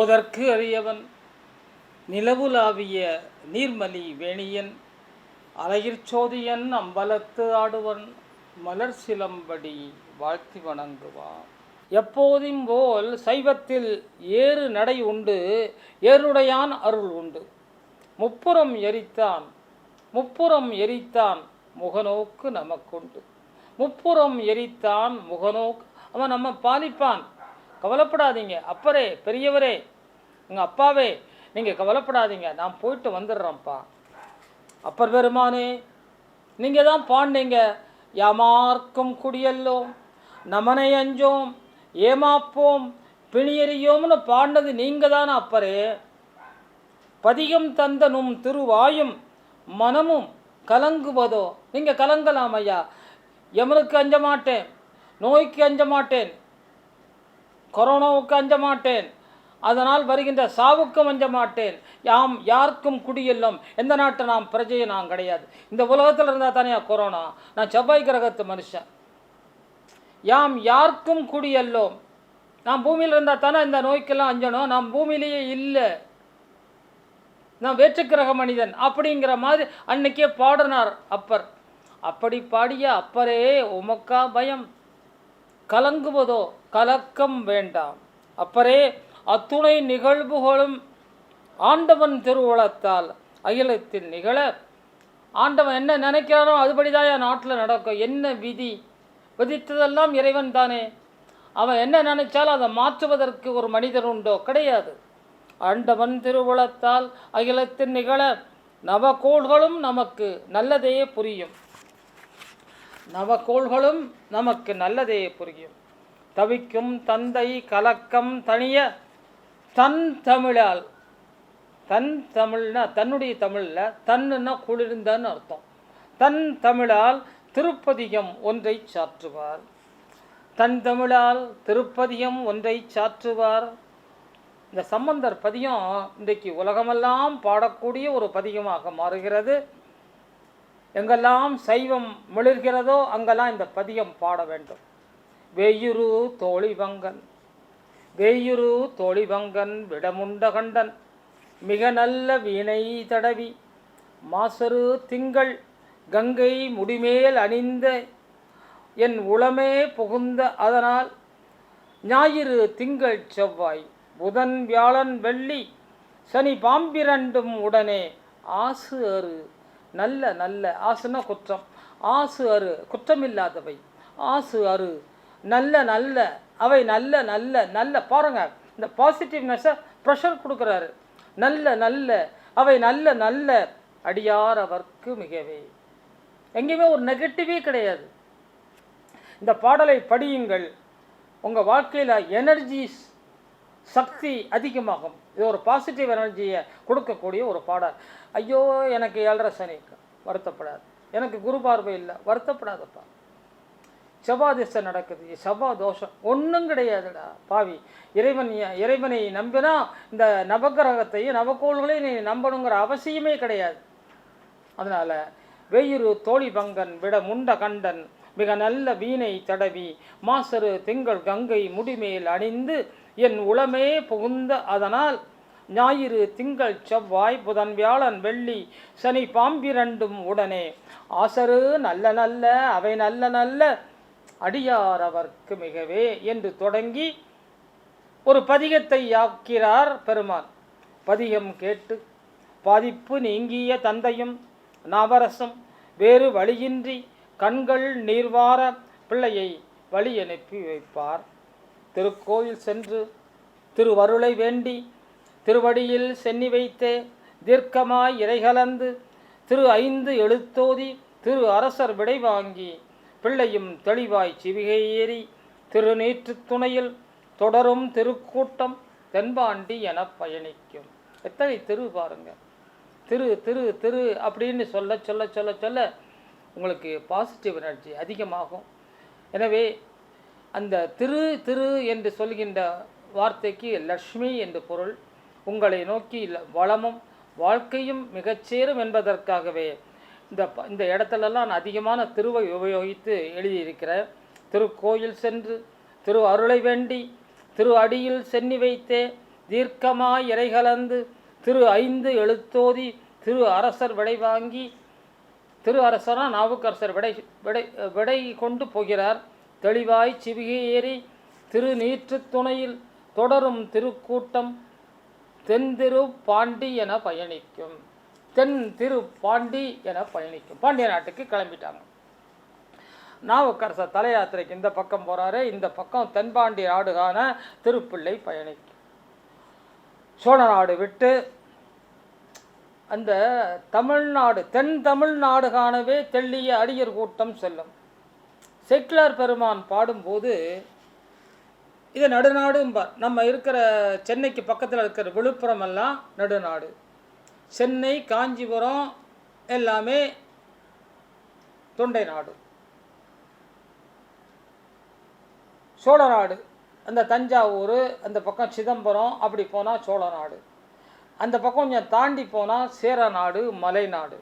ஓதற்கு அறியவன் நிலவுலாவிய நீர்மலி வேணியன் அலையிற்சோதியன் அம்பலத்து ஆடுவன் மலர் சிலம்படி வாழ்த்தி வணங்குவான். எப்போதும் போல் சைவத்தில் ஏறு நடை உண்டு, ஏருடையான் அருள் உண்டு. முப்புறம் எரித்தான் முகநோக்கு நமக்குண்டு. முப்புறம் எரித்தான் முகநோக்கு, அவன் நம்ம பாலிப்பான். கவலைப்படாதீங்க அப்பரே, பெரியவரே, எங்கள் அப்பாவே, நீங்கள் கவலைப்படாதீங்க, நான் போயிட்டு வந்துடுறேன்ப்பா. அப்பர் பெருமானே, நீங்கள் தான் பாண்டீங்க, யாமார்க்கும் குடியல்லோம் நமனை அஞ்சோம் ஏமாப்போம் பிணியறியோம்னு பாண்டது நீங்கள் தானே அப்பரே. பதிகம் தந்தனும் திருவாயும் மனமும் கலங்குவதோ, நீங்கள் கலங்கலாம் ஐயா. யமனுக்கு அஞ்ச மாட்டேன், நோய்க்கு அஞ்ச மாட்டேன், கொரோனாவுக்கு அஞ்ச மாட்டேன், அதனால் வருகின்ற சாவுக்கும் அஞ்ச மாட்டேன். யாம் யாருக்கும் குடியெல்லாம், எந்த நாட்டை நாம் பிரஜையை நான் கிடையாது. இந்த உலகத்தில் இருந்தால் தானே கொரோனா, நான் செவ்வாய் கிரகத்து மனுஷன். யாம் யாருக்கும் குடியல்லோம், நான் பூமியில் இருந்தால் தானே இந்த நோய்க்கெல்லாம் அஞ்சணும். நான் பூமியிலேயே இல்லை, நான் வேற்று கிரக மனிதன் அப்படிங்கிற மாதிரி அன்னைக்கே பாடினார் அப்பர். அப்படி பாடிய அப்பரே, உமக்கா பயம், கலங்குவதோ கலக்கம் வேண்டாம். அப்பரே, அத்துணை நிகழ்வுகளும் ஆண்டவன் திருவுளத்தால் அகிலத்தில் நிகழ, ஆண்டவன் என்ன நினைக்கிறானோ அதுபடிதான் என் நாட்டில் நடக்கும். என்ன விதி விதித்ததெல்லாம் இறைவன் தானே. அவன் என்ன நினைச்சாலும் அதை மாற்றுவதற்கு ஒரு மனிதன் உண்டோ? கிடையாது. ஆண்டவன் திருவுளத்தால் அகிலத்தில் நிகழ நவகோள்களும் நமக்கு நல்லதே புரியும். நவகோள்களும் நமக்கு நல்லதே புரியும். தவிக்கும் தந்தை கலக்கம் தனிய தன் தமிழால், தன் தமிழ்னா தன்னுடைய தமிழில், தன்னுன்னா குளிர்ந்தன்னு அர்த்தம். தன் தமிழால் திருப்பதிகம் ஒன்றை சாற்றுவார். தன் தமிழால் திருப்பதிகம் ஒன்றை சாற்றுவார். இந்த சம்பந்தர் பதியம் இன்றைக்கு உலகமெல்லாம் பாடக்கூடிய ஒரு பதிகமாக மாறுகிறது. எங்கெல்லாம் சைவம் மிளிர்கிறதோ அங்கெல்லாம் இந்த பதியம் பாட வேண்டும். வேயுரு தோழிவங்கன் விடமுண்ட கண்டன் மிக நல்ல வீணை தடவி மாசரு திங்கள் கங்கை முடிமேல் அணிந்த என் உளமே புகுந்த அதனால் ஞாயிறு திங்கள் செவ்வாய் புதன் வியாழன் வெள்ளி சனி பாம்பிரண்டும் உடனே ஆசு அரு நல்ல நல்ல, ஆசுனா குற்றம், ஆசு அரு குற்றமில்லாதவை, ஆசு அரு நல்ல நல்ல அவை நல்ல நல்ல நல்ல. பாருங்க, இந்த பாசிட்டிவ்னஸை ப்ரெஷர் கொடுக்குறாரு. நல்ல நல்ல அவை நல்ல நல்ல அடியார் அவர்க்கு மிகவே. எங்கேயுமே ஒரு நெகட்டிவே கிடையாது. இந்த பாடலை படியுங்கள், உங்கள் வாழ்க்கையில் எனர்ஜிஸ் சக்தி அதிகமாகும். இது ஒரு பாசிட்டிவ் எனர்ஜியை கொடுக்கக்கூடிய ஒரு பாடல். ஐயோ எனக்கு 7.5 சனி, வருத்தப்படாது. எனக்கு குரு பார்வை இல்லை, வருத்தப்படாதப்பா. செவ்வாய் திசை நடக்குது, செவ்வாய் தோஷம் ஒன்றும் கிடையாதுடா பாவி. இறைவனை நம்பினா இந்த நவகிரகத்தையும் நவக்கோள்களையும் நீ நம்பணுங்கிற அவசியமே கிடையாது. அதனால் வெயிறு தோழிபங்கன் விட முண்ட கண்டன் மிக நல்ல வீணை தடவி மாசரு திங்கள் கங்கை முடிமேல் அணிந்து என் உளமே புகுந்த அதனால் ஞாயிறு திங்கள் செவ்வாய் புதன் வியாழன் வெள்ளி சனி பாம்பிரண்டும் உடனே ஆசரு நல்ல நல்ல அவை நல்ல நல்ல அடியார் அவர்க்கு மிகவே என்று தொடங்கி ஒரு பதிகத்தை ஆக்கிறார் பெருமான். பதிகம் கேட்டு பாதிப்பு நீங்கிய தந்தையும் நவரசம் வேறு வழியின்றி கண்கள் நீர்வார பிள்ளையை வழி அனுப்பி வைப்பார். திருக்கோயில் சென்று திருவருளை வேண்டி திருவடியில் சென்னி வைத்தே தீர்க்கமாய் இறைகலந்து திரு 5 எழுத்தோதி திரு அரசர் விடை வாங்கி பிள்ளையும் தெளிவாய் சிவிகை ஏறி திருநீற்று துணையில் தொடரும் திருக்கூட்டம் தென்பாண்டி என பயணிக்கும். எத்தனை திரு பாருங்க, திரு திரு திரு அப்படின்னு சொல்ல சொல்ல சொல்ல சொல்ல உங்களுக்கு பாசிட்டிவ் எனர்ஜி அதிகமாகும். எனவே அந்த திரு திரு என்று சொல்கின்ற வார்த்தைக்கு லக்ஷ்மி என்று பொருள். உங்களை நோக்கி வளமும் வாழ்க்கையும் மிகச்சேரும் என்பதற்காகவே இந்த இடத்துலலாம் நான் அதிகமான திருவை உபயோகித்து எழுதியிருக்கிறேன். திருக்கோயில் சென்று திரு அருளை வேண்டி திரு அடியில் சென்னி வைத்தே தீர்க்கமாய் இறைகலந்து திரு 5 எழுத்தோதி திரு அரசர் விடை வாங்கி, திரு அரசரா நாவுக்கரசர் விடை கொண்டு போகிறார். தெளிவாய் சிவிகை ஏறி திரு நீற்று துணையில் தொடரும் திருக்கூட்டம் தென் திரு பாண்டி என பயணிக்கும். தென் திரு பாண்டி என பயணிக்கும். பாண்டிய நாட்டுக்கு கிளம்பிட்டாங்க. நாவுக்கரசர் தல யாத்திரைக்கு இந்த பக்கம் போகிறாரு, இந்த பக்கம் தென்பாண்டி நாடுகான திருப்பிள்ளை பயணிக்கும். சோழ நாடு விட்டு அந்த தமிழ்நாடு தென் தமிழ்நாடு காணவே தெள்ளிய அடியர் கூட்டம் செல்லும். செக்கிலார் பெருமான் பாடும்போது இது நடுநாடும்பார். நம்ம இருக்கிற சென்னைக்கு பக்கத்தில் இருக்கிற விழுப்புரம் எல்லாம் நடுநாடு, சென்னை காஞ்சிபுரம் எல்லாமே தொண்டை நாடு. சோழ நாடு அந்த தஞ்சாவூர், அந்த பக்கம் சிதம்பரம், அப்படி போனால் சோழ நாடு. அந்த பக்கம் கொஞ்சம் தாண்டி போனால் சேர நாடு, மலை நாடு.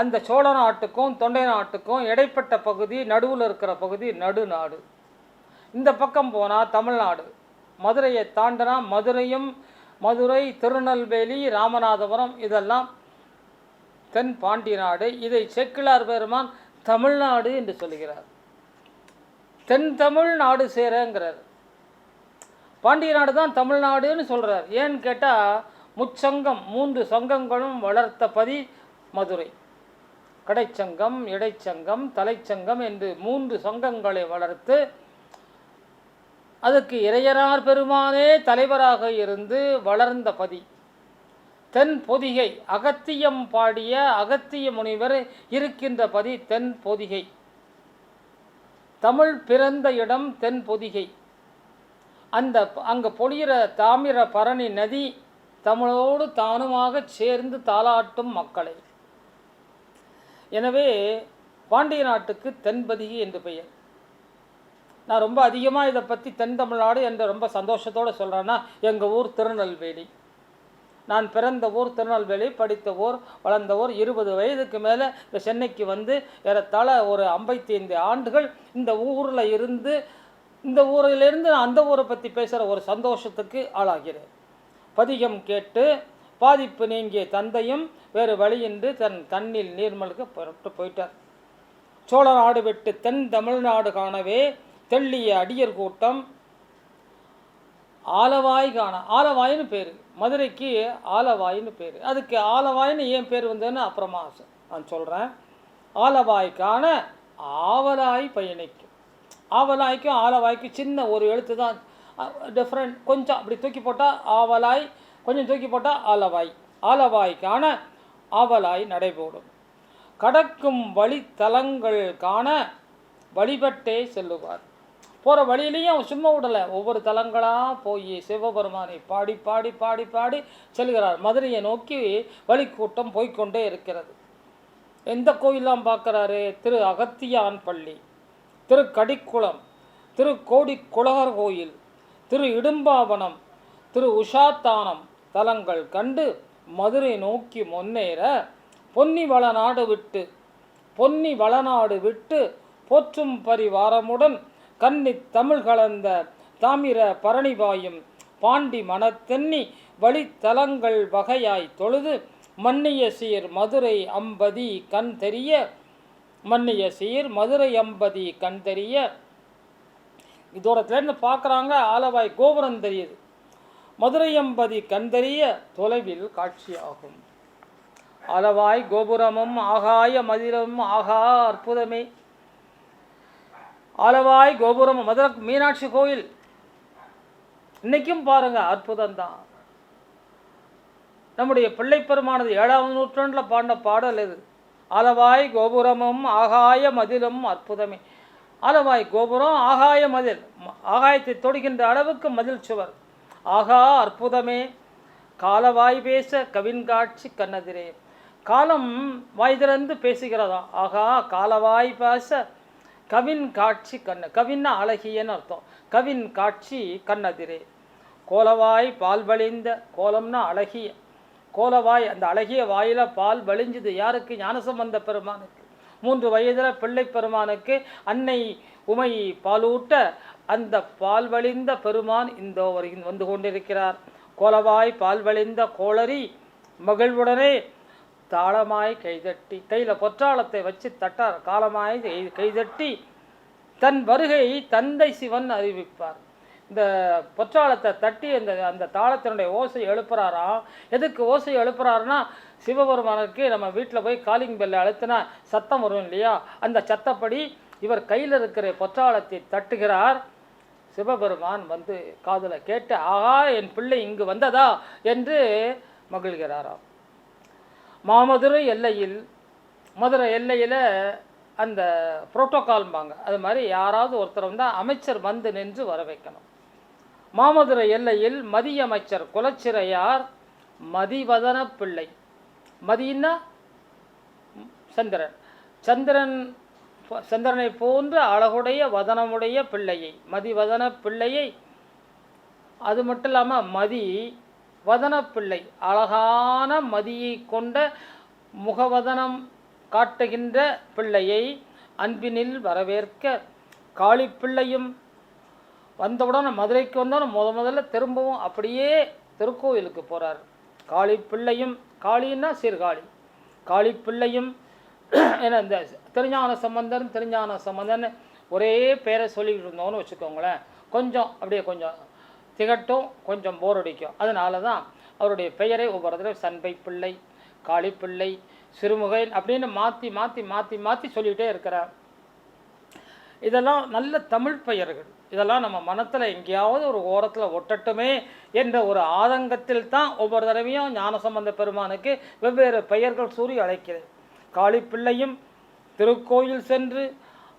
அந்த சோழ நாட்டுக்கும் தொண்டை நாட்டுக்கும் இடைப்பட்ட பகுதி, நடுவில் இருக்கிற பகுதி நடுநாடு. இந்த பக்கம் போனால் தமிழ்நாடு. மதுரையை தாண்டினா மதுரை, திருநெல்வேலி, ராமநாதபுரம் இதெல்லாம் தென் பாண்டி நாடு. இதை செக்கிலார் பெருமான் தமிழ்நாடு என்று சொல்கிறார். தென் தமிழ்நாடு சேரங்கிறார். பாண்டிய நாடு தான் தமிழ்நாடுன்னு சொல்கிறார். ஏன்னு கேட்டால் முச்சங்கம் 3 சங்கங்களும் வளர்த்த பதி மதுரை. கடைச்சங்கம், இடைச்சங்கம், தலைச்சங்கம் என்று 3 சங்கங்களை வளர்த்து அதுக்கு இறையனார் பெருமானே தலைவராக இருந்து வளர்ந்த பதி. தென் பொதிகை, அகத்தியம் பாடிய அகத்திய முனிவர் இருக்கின்ற பதி தென் பொதிகை. தமிழ் பிறந்த இடம் தென் பொதிகை. அங்கே பொழிகிற தாமிர பரணி நதி தமிழோடு தானுமாக சேர்ந்து தாளாட்டும் மக்களை. எனவே பாண்டிய நாட்டுக்கு தென்பதிகை என்று பெயர். நான் ரொம்ப அதிகமாக இதை பற்றி தென் தமிழ்நாடு என்று ரொம்ப சந்தோஷத்தோடு சொல்கிறேன்னா, எங்கள் ஊர் திருநெல்வேலி. நான் பிறந்த ஊர் திருநெல்வேலி, படித்த ஊர், வளர்ந்த ஊர். 20 வயதுக்கு மேலே இந்த சென்னைக்கு வந்து ஏறத்தாழ ஒரு 55 ஆண்டுகள் இந்த ஊரில் இருந்து, இந்த ஊரிலிருந்து நான் அந்த ஊரை பற்றி பேசுகிற ஒரு சந்தோஷத்துக்கு ஆளாகிறேன். பதிகம் கேட்டு பாதிப்பு நீங்கிய தந்தையும் வேறு வழியின்றி தன் கண்ணில் நீர்மல்க புறப்பட்டு போயிட்டார். சோழ நாடு விட்டு தென் தமிழ்நாடு காணவே தெள்ளிய அடியர் கூட்டம் ஆலவாய் காண. ஆலவாயின்னு பேர், மதுரைக்கு ஆலவாயின்னு பேர். அதுக்கு ஆலவாயின்னு ஏன் பேர் வந்ததுன்னு அப்புறமா நான் சொல்கிறேன். ஆலவாய் காண ஆவலாய் பயணிக்கும். ஆவலாய்க்கும் ஆலவாய்க்கும் சின்ன ஒரு எழுத்து தான் டிஃப்ரெண்ட். கொஞ்சம் அப்படி தூக்கி போட்டால் ஆவலாய், கொஞ்சம் தூக்கி போட்டால் ஆலவாய். ஆலவாய் காண ஆவலாய் நடைபோடும். கடக்கும் வழித்தலங்கள் காண வழிபட்டே செல்லுவார். போகிற வழியிலையும் சும்மா விடலை, ஒவ்வொரு தலங்களாக போய் சிவபெருமானை பாடி பாடி பாடி பாடி செல்கிறார். மதுரையை நோக்கி வழிக்கூட்டம் போய்கொண்டே இருக்கிறது. எந்த கோயிலாம் பார்க்குறாரு? திரு அகத்தியான் பள்ளி, திரு கடிக்குளம், திரு கோடி குலகர் கோயில், திரு இடும்பாவனம், திரு உஷாத்தானம் தலங்கள் கண்டு மதுரை நோக்கி முன்னேற பொன்னி வளநாடு விட்டு போற்றும் பரிவாரமுடன் கன்னி தமிழ் கலந்த தாமிர பரணிவாயும் பாண்டி மனத்தென்னி வழித்தலங்கள் வகையாய் தொழுது மன்னிய சீர் மதுரை அம்பதி கண் தெரிய, மன்னிய சீர் மதுரை அம்பதி கண் தெரிய. தூரத்துலேருந்து பார்க்குறாங்க, ஆலவாய் கோபுரம் தெரியுது. மதுரை அம்பதி கண் தெரிய தொலைவில் காட்சியாகும். ஆலவாய் கோபுரமும் ஆகாய மதிலும் ஆகா அற்புதமே. ஆலவாய் கோபுரம், மதுரை மீனாட்சி கோயில் இன்னைக்கும் பாருங்க அற்புதம்தான். நம்முடைய பிள்ளைப்பெருமானது 7ஆம் நூற்றாண்டில் பாடின பாடல் இது. ஆலவாய் கோபுரமும் ஆகாய மதிலும் அற்புதமே. ஆலவாய் கோபுரம், ஆகாய மதில், ஆகாயத்தை தொடுகின்ற அளவுக்கு மதில் சுவர். ஆகா அற்புதமே. காலவாய் பேச கவின் காட்சி கண்ணெதிரே. காலம் வாய் திறந்து பேசுகிறதா. ஆகா காலவாய் பேச கவின் காட்சி கவின்னா அழகியன்னு அர்த்தம். கவின் காட்சி கண்ணெதிரே. கோலவாய் பால் வழிந்த, கோலம்னா அழகிய, கோலவாய் அந்த அழகிய வாயில பால் வழிஞ்சுது. யாருக்கு? ஞானசம்பந்த பெருமானுக்கு. 3 வயதில் பிள்ளை பெருமானுக்கு அன்னை உமை பாலூட்ட அந்த பால் வழிந்த பெருமான் இந்த வந்து கொண்டிருக்கிறார். கோலவாய் பால் வழிந்த கோளரி மகிழ்வுடனே தாளமாய் கைதட்டி, கையில் பொற்றாளத்தை வச்சு தட்டார், காலமாய் கைதட்டி தன் வருகை தந்தை சிவன் அறிவிப்பார். இந்த பொற்றாளத்தை தட்டி அந்த தாளத்தினுடைய ஓசை எழுப்புறாராம். எதுக்கு ஓசை எழுப்புறாருன்னா, சிவபெருமானுக்கு நம்ம வீட்டில் போய் காலிங் பெல்லை அழுத்தினா சத்தம் வரும் இல்லையா, அந்த சத்தப்படி இவர் கையில் இருக்கிற பொற்றாளத்தை தட்டுகிறார். சிவபெருமான் வந்து காதில் கேட்டு, ஆகா என் பிள்ளை இங்கு வந்ததா என்று மகிழ்கிறாராம். மாமதுரை எல்லையில், மதுரை எல்லையில் அந்த புரோட்டோகால்பாங்க, அது மாதிரி யாராவது ஒருத்தர் வந்தால் அமைச்சர் வந்து நின்று வர வைக்கணும். மாமதுரை எல்லையில் மதியமைச்சர் குலச்சிறையார் மதிவதன பிள்ளை, மதினா சந்திரன், சந்திரனை போன்ற அழகுடைய வதனமுடைய பிள்ளையை, மதிவதன பிள்ளையை, அது மட்டும் இல்லாமல் மதி வதன பிள்ளை, அழகான மதியை கொண்ட முகவதனம் காட்டுகின்ற பிள்ளையை அன்பினில் வரவேற்க காளிப்பிள்ளையும் வந்தவுடன், மதுரைக்கு வந்தவுடன் முதல்ல திரும்பவும் அப்படியே திருக்கோயிலுக்கு போகிறார். காளிப்பிள்ளையும், காளின்னா சீர்காழி, காளிப்பிள்ளையும் ஏன்னா இந்த திருஞான சம்பந்தன் ஒரே பேரை சொல்லிக்கிட்டு இருந்தோன்னு வச்சுக்கோங்களேன், கொஞ்சம் அப்படியே கொஞ்சம் திகட்டும், கொஞ்சம் போர் அடிக்கும். அதனால தான் அவருடைய பெயரை ஒவ்வொரு தடவை சண்பை பிள்ளை, காளிப்பிள்ளை, சிறுமுகன் அப்படின்னு மாற்றி மாற்றி மாற்றி மாற்றி சொல்லிகிட்டே இருக்கிறார். இதெல்லாம் நல்ல தமிழ் பெயர்கள். இதெல்லாம் நம்ம மனத்தில் எங்கேயாவது ஒரு ஓரத்தில் ஒட்டட்டுமே என்ற ஒரு ஆதங்கத்தில் தான் ஒவ்வொரு தடவையும் ஞானசம்பந்த பெருமானுக்கு வெவ்வேறு பெயர்கள் சூறி அழைக்கிறது. காளிப்பிள்ளையும் திருக்கோயில் சென்று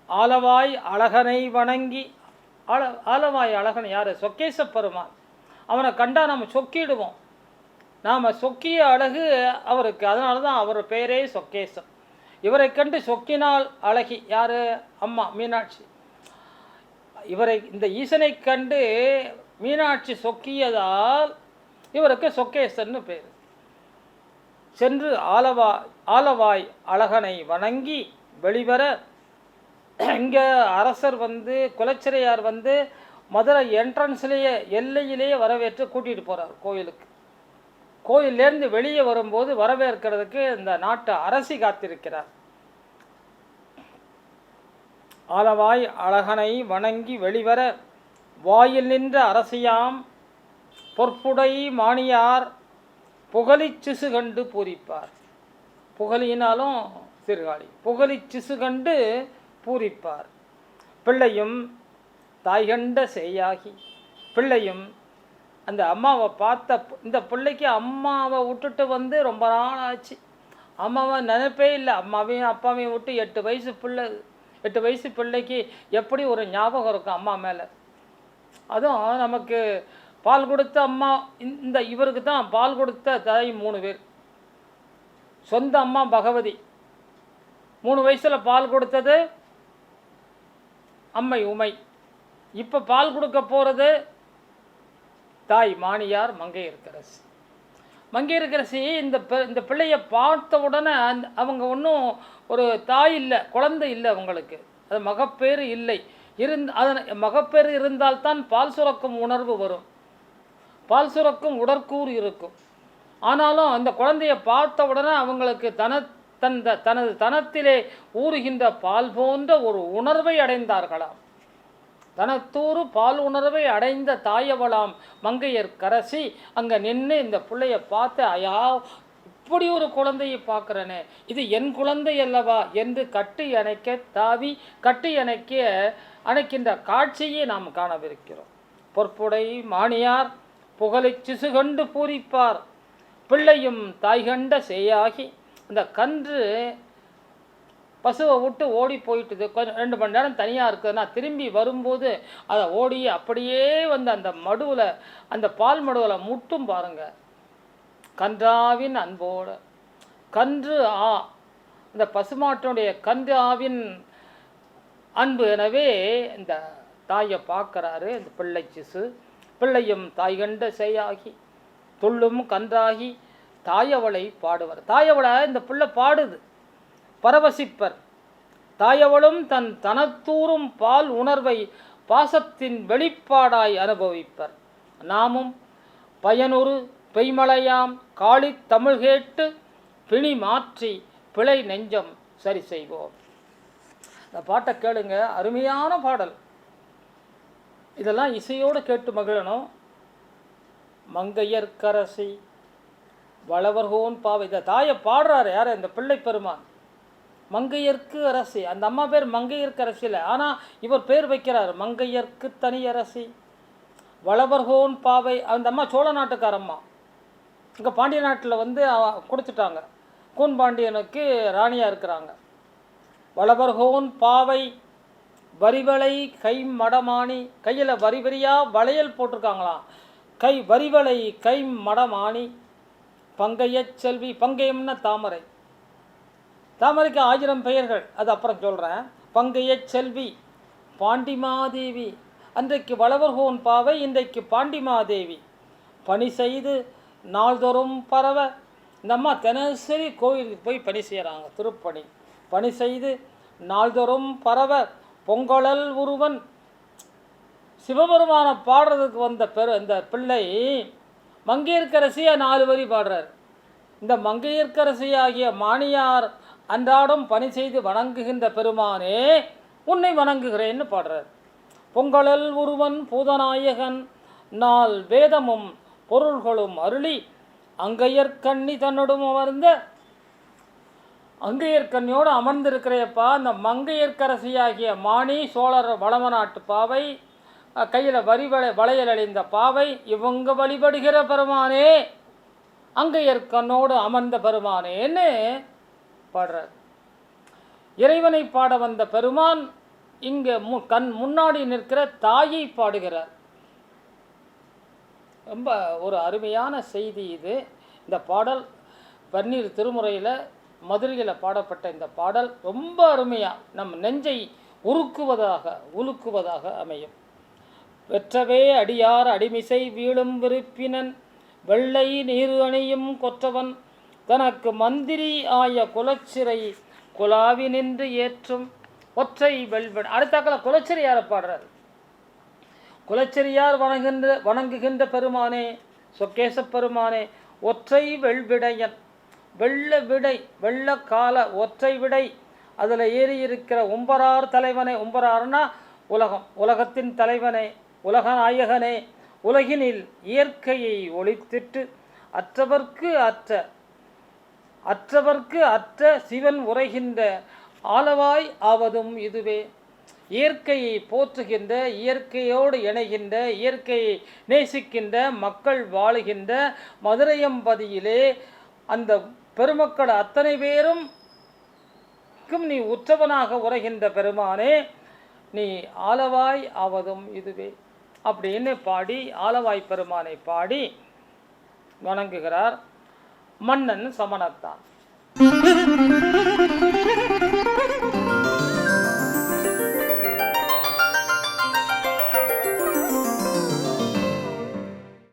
ஆலவாய் அழகனை வணங்கி, ஆலவாய் அழகன் யார்? சொக்கேச பெருமான். அவனை கண்டா நம்ம சொக்கிடுவோம், நாம் சொக்கிய அழகு அவருக்கு, அதனால தான் அவர் பெயரே சொக்கேசம். இவரை கண்டு சொக்கினால் அழகி யார்? அம்மா மீனாட்சி. இவரை, இந்த ஈசனை கண்டு மீனாட்சி சொக்கியதால் இவருக்கு சொக்கேசன்னு பேர். சென்று ஆலவாய் அழகனை வணங்கி வெளிவர, இங்கே அரசர் வந்து குலச்சிறையார் வந்து மதுரை என்ட்ரன்ஸ்லேயே எல்லையிலேயே வரவேற்று கூட்டிகிட்டு போகிறார் கோயிலுக்கு. கோயிலேருந்து வெளியே வரும்போது வரவேற்கிறதுக்கு இந்த நாட்டு அரசி காத்திருக்கிறார். ஆலவாய் அழகனை வணங்கி வெளிவர வாயில் நின்ற அரசியாம் பொற்புடை மாணியார் புகழி சிசு கண்டு பூரிப்பார். புகழினாலும் சீர்காழி, புகழி சிசு கண்டு பூரிப்பார். பிள்ளையும் தாய்கண்ட செய்யாகி, பிள்ளையும் அந்த அம்மாவை பார்த்த, இந்த பிள்ளைக்கு அம்மாவை விட்டுட்டு வந்து ரொம்ப நாள் ஆச்சு. அம்மாவை நினைப்பே இல்லை. அம்மாவையும் அப்பாவையும் விட்டு 8 வயசு பிள்ளை, 8 வயசு பிள்ளைக்கு எப்படி ஒரு ஞாபகம் இருக்கும் அம்மா மேலே? அதுவும் நமக்கு பால் கொடுத்த அம்மா, இந்த இவருக்கு தான் பால் கொடுத்த தாய் 3 பேர். சொந்த அம்மா பகவதி, 3 வயசில் பால் கொடுத்தது அம்மை உமை. இப்போ பால் கொடுக்க போகிறது தாய் மாணியார் மங்கையர்க்கரசி. மங்கையர்க்கரசி இந்த பிள்ளையை பார்த்த உடனே அவங்க ஒன்றும் ஒரு தாய் இல்லை, குழந்தை இல்லை அவங்களுக்கு, அது மகப்பேறு இல்லை. அதன் மகப்பேறு இருந்தால்தான் பால் சுரக்கும் உணர்வு வரும், பால் சுரக்கும் உடற்கூறு இருக்கும். ஆனாலும் அந்த குழந்தையை பார்த்த உடனே அவங்களுக்கு தனது தனத்திலே ஊறுகின்ற பால் போன்ற ஒரு உணர்வை அடைந்தார்களாம். தனத்தூறு பால் உணர்வை அடைந்த தாயவளாம் மங்கையர்க்கரசி அங்கே நின்று இந்த பிள்ளையை பார்த்து, ஐயா இப்படி ஒரு குழந்தையை பார்க்குறேனே, இது என் குழந்தை அல்லவா என்று கட்டி அணைக்கின்ற காட்சியை நாம் காணவிருக்கிறோம். பொற்புடை மாணியார் புகழை சிசுகண்டு பூரிப்பார். பிள்ளையும் தாய்கண்ட செய்யாகி, அந்த கன்று பசுவை விட்டு ஓடி போயிட்டுது, கொஞ்சம் 2 மணி நேரம் தனியாக இருக்குதுன்னா திரும்பி வரும்போது அதை ஓடி அப்படியே வந்து அந்த மடுவில், அந்த பால் மடுவில் முட்டும் பாருங்கள். கன்றாவின் அன்போடு, கன்று இந்த பசுமாட்டினுடைய கன்று ஆவின் அன்பு. எனவே இந்த தாயை பார்க்குறாரு இந்த பிள்ளை சிசு. பிள்ளையும் தாய்கண்ட செய்யாகி துள்ளும் கன்றாகி தாயவளை பாடுவர். தாயவளை இந்த பிள்ளை பாடுது, பரவசிப்பர். தாயவளும் தனத்தூறும் பால் உணர்வை பாசத்தின் வெளிப்பாடாய் அனுபவிப்பர். நாமும் பயனுறு பெய்மலையாம் காளி தமிழ் கேட்டு பிணி மாற்றி பிழை நெஞ்சம் சரி செய்வோம். இந்த பாட்டை கேளுங்க, அருமையான பாடல். இதெல்லாம் இசையோடு கேட்டு மகிழணும். மங்கையர்க்கரசி வளவர்கோன் பாவை, இந்த தாயை பாடுறாரு யார்? இந்த பிள்ளை பெருமான். மங்கையர்க்கு அரசி, அந்த அம்மா பேர் மங்கையர்க்கு அரசி இல்லை, ஆனால் இவர் பேர் வைக்கிறார் மங்கையர்க்கு தனி அரசி வளவர்கோன் பாவை. அந்த அம்மா சோழ நாட்டுக்காரம்மா. இங்கே பாண்டிய நாட்டில் வந்து கொடுத்துட்டாங்க, கூன் பாண்டியனுக்கு ராணியாக இருக்கிறாங்க. வளவர்கோன் பாவை வரிவளை கை மடமானி, கையில் வரி வரியாக வளையல் போட்டிருக்காங்களாம். கை வரிவளை கை மடமானி பங்கைய செல்வி. பங்கையம்னா தாமரை, தாமரைக்கு 1000 பெயர்கள், அது அப்புறம் சொல்கிறேன். பங்கைய செல்வி பாண்டிமாதேவி. அன்றைக்கு வளவர்கோன் பாவை, இன்றைக்கு பாண்டிமாதேவி. பணி செய்து நாள்தோறும் பரவ. இந்த அம்மா தினசரி கோயிலுக்கு போய் பணி செய்கிறாங்க, திருப்பணி. பணி செய்து நாள்தோறும் பரவ பொங்கலல் உருவன். சிவபெருமான பாடுறதுக்கு வந்த இந்த பிள்ளை மங்கையர்க்கரசியை 4 வரி பாடுறார். இந்த மங்கையர்க்கரசியாகிய மாணியார் அன்றாடம் பணி செய்து வணங்குகின்ற பெருமானே உன்னை வணங்குகிறேன்னு பாடுறார். பொங்கலல் உருவன் பூதநாயகன் நாள் வேதமும் பொருள்களும் அருளி அங்கையர்கண்ணி தன்னோடும் அமர்ந்த. அங்கையர்கண்ணியோடு அமர்ந்திருக்கிறையப்பா. அந்த மங்கையர்க்கரசியாகிய மாணி சோழர் வளம நாட்டு பாவை, கையில் வளையல் அழிந்த பாவை, இவங்க வழிபடுகிற பெருமானே, அங்கையர்கண்ணோடு அமர்ந்த பெருமானேன்னு பாடுறார். இறைவனை பாட வந்த பெருமான் இங்கே முன்னாடி நிற்கிற தாயை பாடுகிறார். ரொம்ப ஒரு அருமையான செய்தி இது. இந்த பாடல் பன்னீர் திருமுறையில் மதுரையில் பாடப்பட்ட இந்த பாடல் ரொம்ப அருமையாக நம் நெஞ்சை உலுக்குவதாக அமையும். வெற்றவே அடியார் அடிமிசை வீழும் விருப்பினன் வெள்ளை நீரு அணியும் கொற்றவன் தனக்கு மந்திரி ஆய குலச்சிறை குலாவி நின்று ஏற்றும் ஒற்றை வெல்வன். அடுத்தாக்கில் குலச்சிறையாரை பாடுறார். குலச்சிறையார் வணங்குகின்ற பெருமானே, சொக்கேச பெருமானே, ஒற்றை வெள்விடையன். வெள்ள கால ஒற்றை விடை, அதில் ஏறி இருக்கிற உம்பரார் தலைவனே. உம்பரார்னா உலகத்தின் தலைவனே, உலகநாயகனே, உலகினில் இயற்கையை ஒளித்திட்டு அற்றவர்க்கு அற்ற சிவன் உரைகின்ற ஆளவாய் ஆவதும் இதுவே. இயற்கையை போற்றுகின்ற, இயற்கையோடு இணைகின்ற, இயற்கையை நேசிக்கின்ற மக்கள் வாழுகின்ற மதுரையம்பதியிலே அந்த பெருமக்கள் அத்தனை பேரும் நீ உற்றவனாக உரைகின்ற பெருமானே, நீ ஆளவாய் ஆவதும் இதுவே அப்படின்னு பாடி ஆளவாய் பெருமானை பாடி வணங்குகிறார் மன்னன் சமணத்தான்.